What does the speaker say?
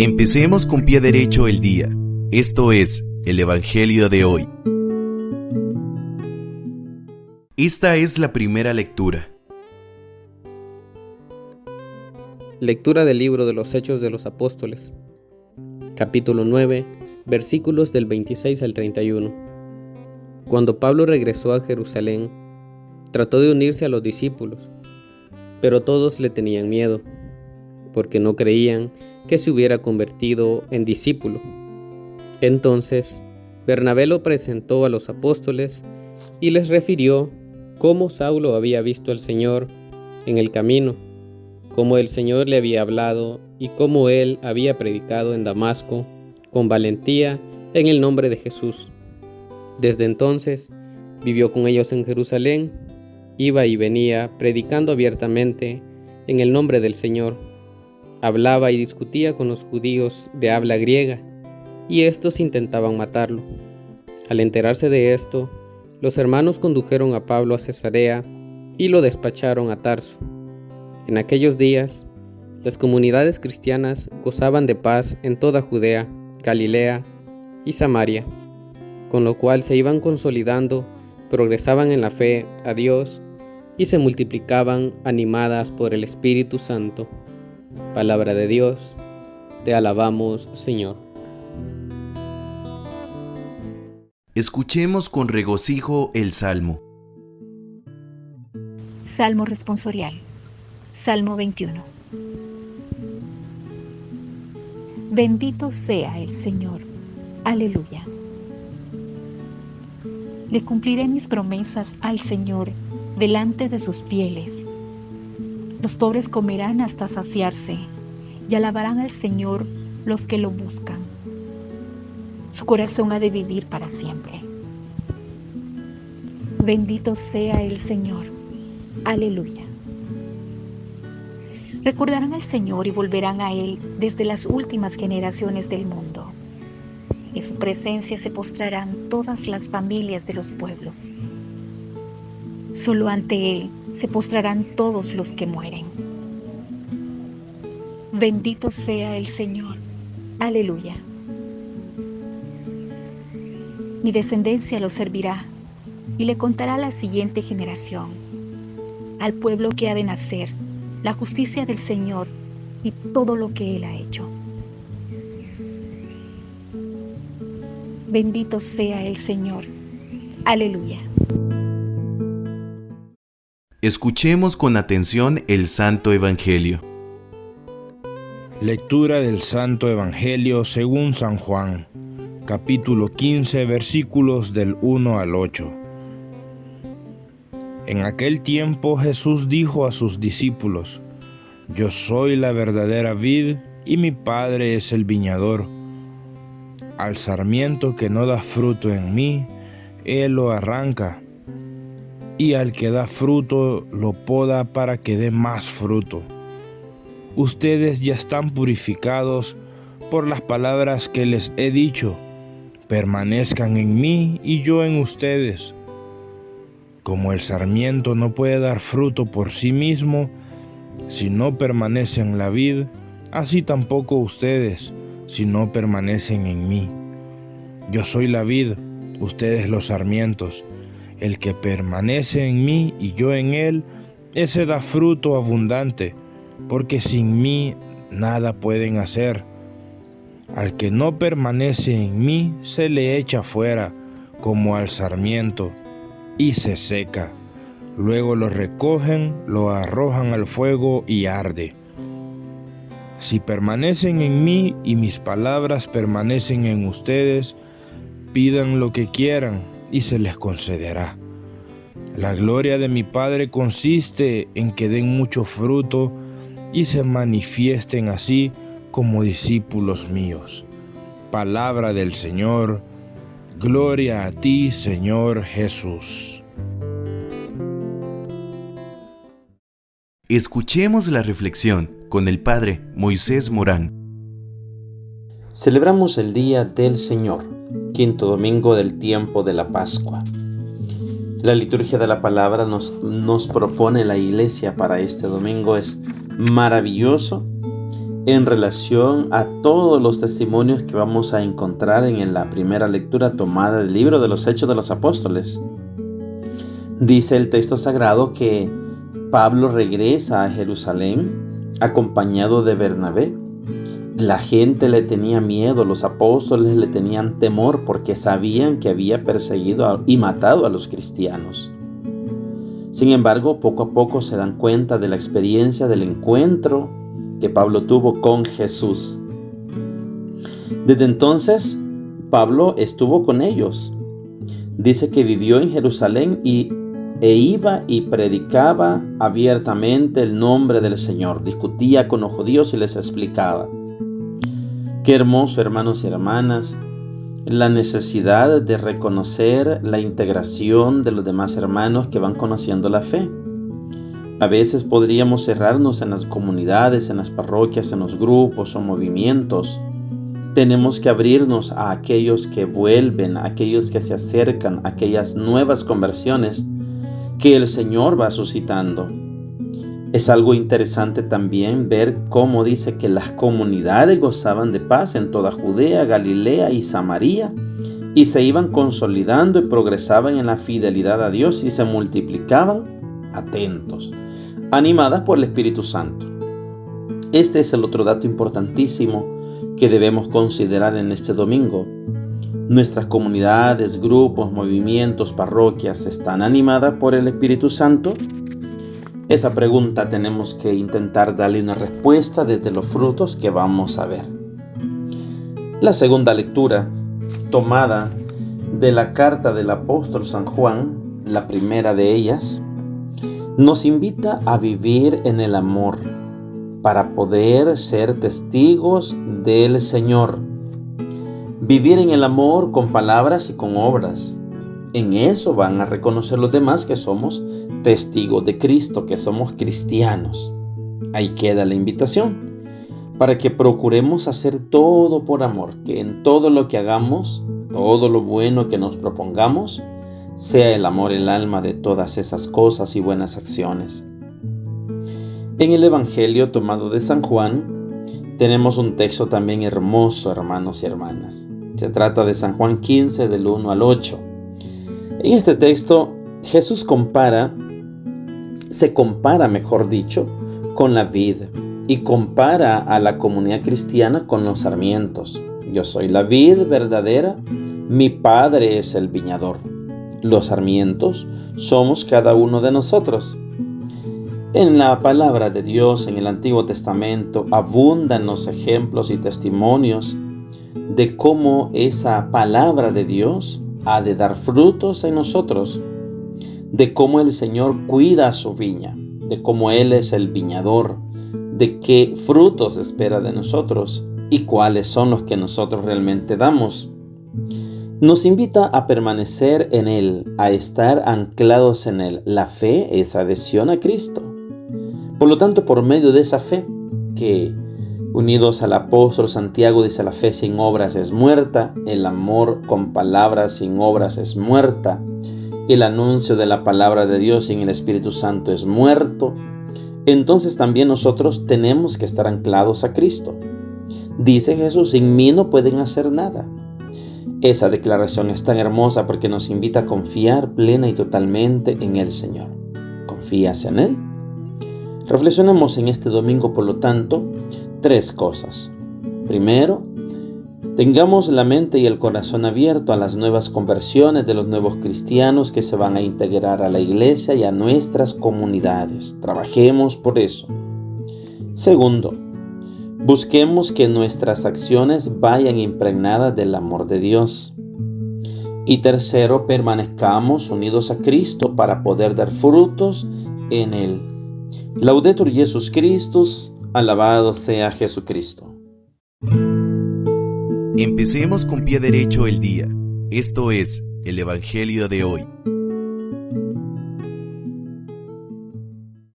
Empecemos con pie derecho el día. Esto es el Evangelio de hoy. Esta es la primera lectura. Lectura del libro de los Hechos de los Apóstoles, capítulo 9, versículos del 26 al 31. Cuando Pablo regresó a Jerusalén, trató de unirse a los discípulos, pero todos le tenían miedo, porque no creían que se hubiera convertido en discípulo. Entonces, Bernabé lo presentó a los apóstoles y les refirió cómo Saulo había visto al Señor en el camino, cómo el Señor le había hablado y cómo él había predicado en Damasco con valentía en el nombre de Jesús. Desde entonces, vivió con ellos en Jerusalén, iba y venía predicando abiertamente en el nombre del Señor. Hablaba y discutía con los judíos de habla griega, y estos intentaban matarlo. Al enterarse de esto, los hermanos condujeron a Pablo a Cesarea y lo despacharon a Tarso. En aquellos días, las comunidades cristianas gozaban de paz en toda Judea, Galilea y Samaria, con lo cual se iban consolidando, progresaban en la fe a Dios y se multiplicaban animadas por el Espíritu Santo. Palabra de Dios, te alabamos, Señor. Escuchemos con regocijo el Salmo. Salmo responsorial. Salmo 21. Bendito sea el Señor. Aleluya. Le cumpliré mis promesas al Señor delante de sus fieles. Los pobres comerán hasta saciarse y alabarán al Señor los que lo buscan. Su corazón ha de vivir para siempre. Bendito sea el Señor. Aleluya. Recordarán al Señor y volverán a Él desde las últimas generaciones del mundo. En su presencia se postrarán todas las familias de los pueblos. Solo ante Él se postrarán todos los que mueren. Bendito sea el Señor. Aleluya. Mi descendencia lo servirá y le contará a la siguiente generación, al pueblo que ha de nacer, la justicia del Señor y todo lo que Él ha hecho. Bendito sea el Señor. Aleluya. Escuchemos con atención el Santo Evangelio. Lectura del Santo Evangelio según San Juan, capítulo 15, versículos del 1 al 8. En aquel tiempo Jesús dijo a sus discípulos: Yo soy la verdadera vid y mi Padre es el viñador. Al sarmiento que no da fruto en mí, Él lo arranca, y al que da fruto lo poda para que dé más fruto. Ustedes ya están purificados por las palabras que les he dicho. Permanezcan en mí y yo en ustedes. Como el sarmiento no puede dar fruto por sí mismo si no permanece en la vid, así tampoco ustedes si no permanecen en mí. Yo soy la vid, ustedes los sarmientos. El que permanece en mí y yo en él, ese da fruto abundante, porque sin mí nada pueden hacer. Al que no permanece en mí, se le echa fuera, como al sarmiento, y se seca. Luego lo recogen, lo arrojan al fuego y arde. Si permanecen en mí y mis palabras permanecen en ustedes, pidan lo que quieran y se les concederá. La gloria de mi Padre consiste en que den mucho fruto y se manifiesten así como discípulos míos. Palabra del Señor. Gloria a ti, Señor Jesús. Escuchemos la reflexión con el Padre Moisés Morán. Celebramos el Día del Señor, quinto domingo del tiempo de la Pascua. La liturgia de la palabra nos propone la Iglesia para este domingo es maravilloso en relación a todos los testimonios que vamos a encontrar en la primera lectura tomada del libro de los Hechos de los Apóstoles. Dice el texto sagrado que Pablo regresa a Jerusalén acompañado de Bernabé. La gente le tenía miedo, los apóstoles le tenían temor porque sabían que había perseguido y matado a los cristianos. Sin embargo, poco a poco se dan cuenta de la experiencia del encuentro que Pablo tuvo con Jesús. Desde entonces, Pablo estuvo con ellos. Dice que vivió en Jerusalén e iba y predicaba abiertamente el nombre del Señor. Discutía con los judíos y les explicaba. Qué hermoso, hermanos y hermanas, la necesidad de reconocer la integración de los demás hermanos que van conociendo la fe. A veces podríamos cerrarnos en las comunidades, en las parroquias, en los grupos o movimientos. Tenemos que abrirnos a aquellos que vuelven, a aquellos que se acercan, a aquellas nuevas conversiones que el Señor va suscitando. Es algo interesante también ver cómo dice que las comunidades gozaban de paz en toda Judea, Galilea y Samaria, y se iban consolidando y progresaban en la fidelidad a Dios y se multiplicaban atentos, animadas por el Espíritu Santo. Este es el otro dato importantísimo que debemos considerar en este domingo. Nuestras comunidades, grupos, movimientos, parroquias están animadas por el Espíritu Santo. Esa pregunta tenemos que intentar darle una respuesta desde los frutos que vamos a ver. La segunda lectura, tomada de la carta del apóstol San Juan, la primera de ellas, nos invita a vivir en el amor para poder ser testigos del Señor. Vivir en el amor con palabras y con obras. En eso van a reconocer los demás que somos testigos de Cristo, que somos cristianos. Ahí queda la invitación para que procuremos hacer todo por amor, que en todo lo que hagamos, todo lo bueno que nos propongamos, sea el amor el alma de todas esas cosas y buenas acciones. En el Evangelio tomado de San Juan, tenemos un texto también hermoso, hermanos y hermanas. Se trata de San Juan 15, del 1 al 8. En este texto, Jesús se compara, mejor dicho, con la vid y compara a la comunidad cristiana con los sarmientos. Yo soy la vid verdadera, mi Padre es el viñador. Los sarmientos somos cada uno de nosotros. En la palabra de Dios, en el Antiguo Testamento, abundan los ejemplos y testimonios de cómo esa palabra de Dios ha de dar frutos en nosotros, de cómo el Señor cuida su viña, de cómo Él es el viñador, de qué frutos espera de nosotros y cuáles son los que nosotros realmente damos. Nos invita a permanecer en Él, a estar anclados en Él. La fe es adhesión a Cristo. Por lo tanto, por medio de esa fe, que unidos al apóstol Santiago dice, la fe sin obras es muerta, el amor con palabras sin obras es muerta, el anuncio de la palabra de Dios sin el Espíritu Santo es muerto. Entonces también nosotros tenemos que estar anclados a Cristo. Dice Jesús, sin mí no pueden hacer nada. Esa declaración es tan hermosa porque nos invita a confiar plena y totalmente en el Señor. ¿Confías en Él? Reflexionemos en este domingo, por lo tanto, 3 cosas. Primero, tengamos la mente y el corazón abierto a las nuevas conversiones de los nuevos cristianos que se van a integrar a la iglesia y a nuestras comunidades. Trabajemos por eso. Segundo, busquemos que nuestras acciones vayan impregnadas del amor de Dios. Y tercero, permanezcamos unidos a Cristo para poder dar frutos en Él. Laudetur Jesus Christus, alabado sea Jesucristo. Empecemos con pie derecho el día. Esto es el Evangelio de hoy.